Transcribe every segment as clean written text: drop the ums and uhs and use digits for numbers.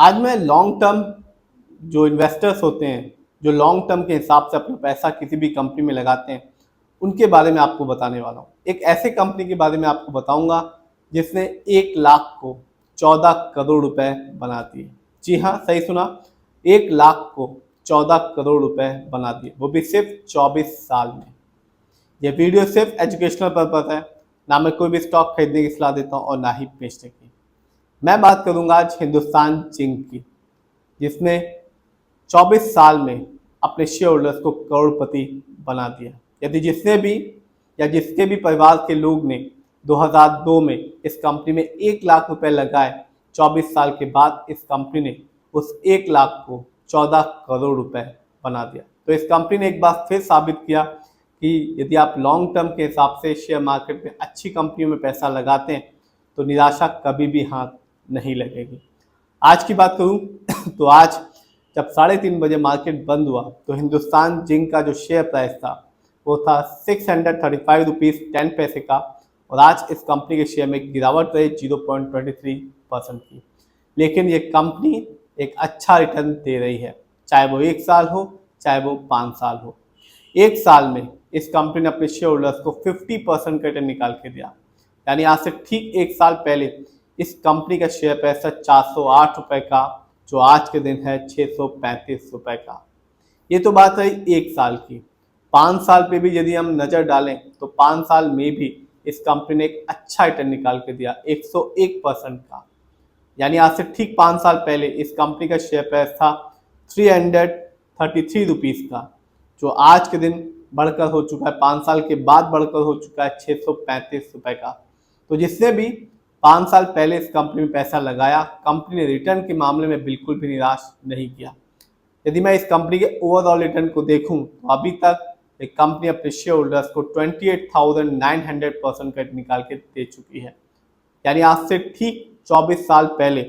आज मैं long term जो इन्वेस्टर्स होते हैं, जो लॉन्ग टर्म के हिसाब से अपना पैसा किसी भी कंपनी में लगाते हैं, उनके बारे में आपको बताने वाला हूँ। एक ऐसे कंपनी के बारे में आपको बताऊंगा जिसने 1 लाख को 14 करोड़ रुपए बना दिए। जी हाँ, सही सुना, 1 लाख को 14 करोड़ रुपए बना दिए, वो भी सिर्फ 24 साल में। ये वीडियो सिर्फ एजुकेशनल पर्पज है, ना मैं कोई भी स्टॉक खरीदने की सलाह देता हूँ और ना ही बेचने की। मैं बात करूंगा आज हिंदुस्तान जिंक की, जिसने 24 साल में अपने शेयर होल्डर्स को करोड़पति बना दिया। यदि जिसने भी या जिसके भी परिवार के लोग ने 2002 में इस कंपनी में 1 लाख रुपए लगाए, 24 साल के बाद इस कंपनी ने उस 1 लाख को 14 करोड़ रुपए बना दिया। तो इस कंपनी ने एक बार फिर साबित किया कि यदि आप लॉन्ग टर्म के हिसाब से शेयर मार्केट में अच्छी कंपनियों में पैसा लगाते हैं तो निराशा कभी भी हाथ नहीं लगेगी। आज की बात करूं तो आज जब 3:30 बजे मार्केट बंद हुआ तो हिंदुस्तान जिंक का जो शेयर प्राइस था वो था 635 रुपीज़ 10 पैसे का, और आज इस कंपनी के शेयर में गिरावट रही 0.23% की। लेकिन ये कंपनी एक अच्छा रिटर्न दे रही है, चाहे वो 1 साल हो चाहे वो 5 साल हो। 1 साल में इस कंपनी ने अपने शेयर होल्डर्स को 50% का रिटर्न निकाल के दिया। यानी आज से ठीक 1 साल पहले इस कंपनी का शेयर पैसा 408 रुपए का, जो आज के दिन है 635 रुपए का। ये तो बात रही 1 साल की। 5 साल पे भी यदि हम नज़र डालें तो 5 साल में भी इस कंपनी ने एक अच्छा रिटर्न निकाल के दिया 101% का। यानी आज से ठीक 5 साल पहले इस कंपनी का शेयर प्राइस था 333 रुपीज़ का, जो आज के दिन बढ़कर हो चुका है, 5 साल के बाद बढ़कर हो चुका है 635 रुपए का। तो जिसने भी 5 साल पहले इस कंपनी में पैसा लगाया, कंपनी ने रिटर्न के मामले में बिल्कुल भी निराश नहीं किया। यदि मैं इस कंपनी के ओवरऑल रिटर्न को देखूं तो अभी तक एक कंपनी अपने शेयर होल्डर्स को 28,900% का निकाल के दे चुकी है। यानी आज से ठीक 24 साल पहले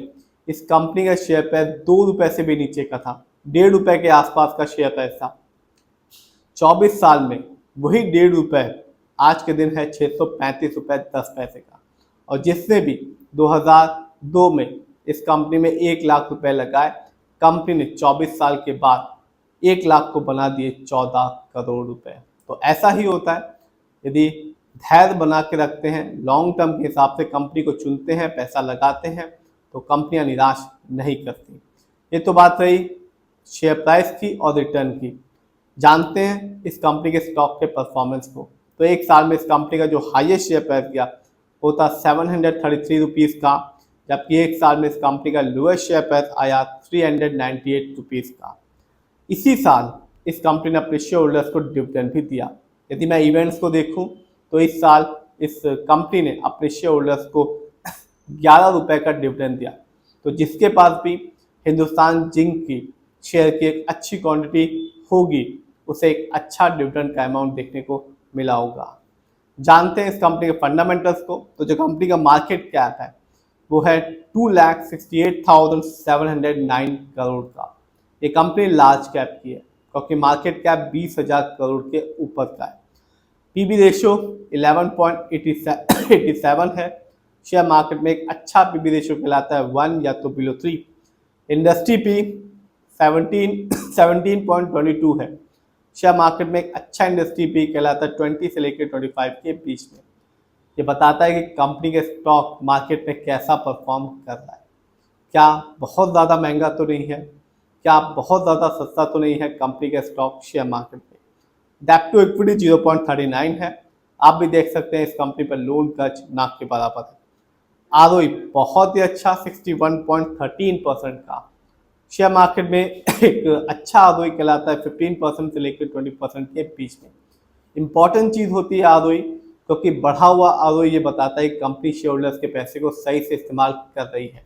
इस कंपनी का शेयर प्राइस 2 रुपए से भी नीचे का था, 1.5 रुपए के आसपास का शेयर प्राइस था। 24 साल में वही 1.5 रुपए आज के दिन है 635 रुपए 10 पैसे का। और जिसने भी 2002 में इस कंपनी में 1 लाख रुपए लगाए, कंपनी ने 24 साल के बाद 1 लाख को बना दिए 14 करोड़ रुपए। तो ऐसा ही होता है, यदि धैर्य बना के रखते हैं, लॉन्ग टर्म के हिसाब से कंपनी को चुनते हैं, पैसा लगाते हैं, तो कंपनियां निराश नहीं करती। ये तो बात रही शेयर प्राइस की और रिटर्न की। जानते हैं इस कंपनी के स्टॉक के परफॉर्मेंस को। तो 1 साल में इस कंपनी का जो हाईएस्ट शेयर प्राइस गया वो था 733 रुपीज़ का, जबकि 1 साल में इस कंपनी का लोएस्ट शेयर प्राइस आया 398 रुपीज़ का। इसी साल इस कंपनी ने अपने शेयर होल्डर्स को डिविडेंड भी दिया। यदि मैं इवेंट्स को देखूं तो इस साल इस कंपनी ने अपने शेयर होल्डर्स को 11 रुपए का डिविडेंड दिया। तो जिसके पास भी हिंदुस्तान जिंक की शेयर की एक अच्छी क्वांटिटी होगी, उसे एक अच्छा डिविडेंड का अमाउंट देखने को मिला होगा। जानते हैं इस कंपनी के फंडामेंटल्स को। तो जो कंपनी का मार्केट कैप है वो है 2,68,709 करोड़ का। ये कंपनी लार्ज कैप की है क्योंकि मार्केट कैप 20,000 करोड़ के ऊपर का है। पीबी रेशियो 11.87 है। शेयर मार्केट में एक अच्छा पीबी रेशियो कहलाता है 1 या तो बिलो 3। इंडस्ट्री पी 17.22 है। शेयर मार्केट में एक अच्छा इंडस्ट्री पी कहलाता है 20 से लेकर 25 के बीच में। ये बताता है कि कंपनी के स्टॉक मार्केट में कैसा परफॉर्म कर रहा है। क्या बहुत ज़्यादा महंगा तो नहीं है, क्या बहुत ज़्यादा सस्ता तो नहीं है कंपनी का स्टॉक शेयर मार्केट में। डेप्ट टू इक्विटी 0.39 है। आप भी देख सकते हैं इस कंपनी पर लोन कर्ज नाक के बराबर है। आरओई बहुत ही अच्छा 61.13% का। शेयर मार्केट में एक अच्छा आरओई कहलाता है 15% से लेकर 20% के बीच में। इंपॉर्टेंट चीज़ होती है आरओई, क्योंकि बढ़ा हुआ आरओई ये बताता है कि कंपनी शेयर होल्डर्स के पैसे को सही से इस्तेमाल कर रही है,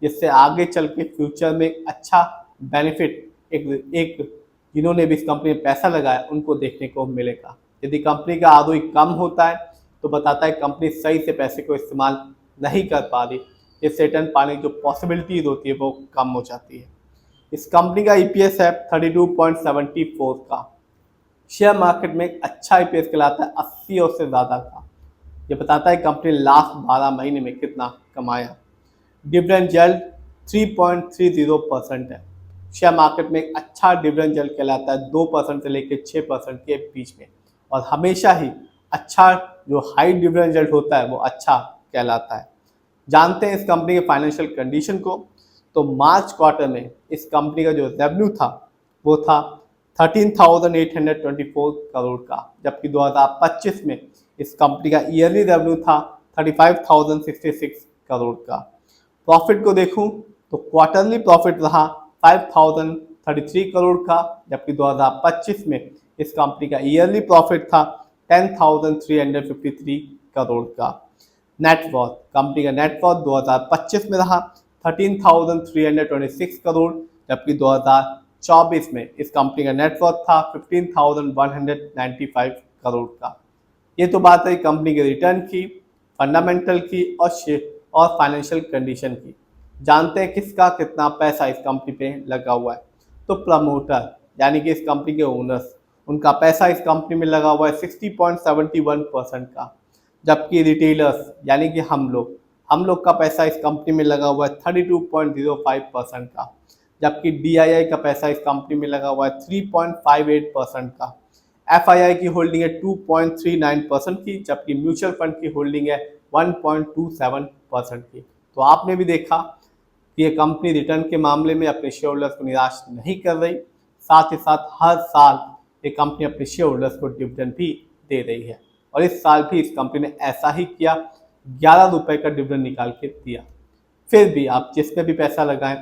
जिससे आगे चल के फ्यूचर में अच्छा बेनिफिट एक जिन्होंने भी इस कंपनी में पैसा लगाया उनको देखने को मिलेगा। यदि कंपनी का आरओई कम होता है तो बताता है कंपनी सही से पैसे को इस्तेमाल नहीं कर पा रही, जिससे रिटर्न पाने की जो पॉसिबिलिटीज होती है वो कम हो जाती है। इस कंपनी का ईपीएस है 32.74 का। शेयर मार्केट में एक अच्छा ईपीएस कहलाता है 80 और से ज़्यादा का। ये बताता है कंपनी लास्ट 12 महीने में कितना कमाया। डिविडेंड यील्ड 3.30% है। शेयर मार्केट में एक अच्छा डिविडेंड yield कहलाता है 2% से लेकर 6% के बीच में, और हमेशा ही अच्छा जो हाई डिविडेंड yield होता है वो अच्छा कहलाता है। जानते हैं इस कंपनी के फाइनेंशियल कंडीशन को। तो मार्च क्वार्टर में इस कंपनी का जो रेवेन्यू था वो था 13,824 करोड़ का, जबकि 2025 में इस कंपनी का ईयरली रेवेन्यू था 35,066 करोड़ का। प्रॉफिट को देखूं तो क्वार्टरली प्रॉफिट रहा 5,033 करोड़ का, जबकि 2025 में इस कंपनी का ईयरली प्रॉफिट था 10,353 करोड़ का। नेटवर्थ, कंपनी का नेटवर्थ 2025 में रहा 13,326 करोड़, जबकि 2024 में इस कंपनी का नेटवर्थ था 15,195 करोड़ का। ये तो बात है कंपनी के रिटर्न की, फंडामेंटल की और फाइनेंशियल कंडीशन की। जानते हैं किसका कितना पैसा इस कंपनी पे लगा हुआ है। तो प्रमोटर यानी कि इस कंपनी के ओनर्स, उनका पैसा इस कंपनी में लगा हुआ है 60.71% का, जबकि रिटेलर्स यानी कि हम लोग का पैसा इस कंपनी में लगा हुआ है 32.05% का, जबकि DII का पैसा इस कंपनी में लगा हुआ है 3.58% का। FII की होल्डिंग है 2.39% की, जबकि म्यूचुअल फंड की होल्डिंग है 1.27% की। तो आपने भी देखा कि ये कंपनी रिटर्न के मामले में अपने शेयर होल्डर्स को निराश नहीं कर रही, साथ ही साथ हर साल ये कंपनी अपने शेयर होल्डर्स को डिविडेंड भी दे रही है, और इस साल भी इस कंपनी ने ऐसा ही किया, 11 रुपए का डिविडेंड निकाल के दिया। फिर भी आप जिस पे भी पैसा लगाएं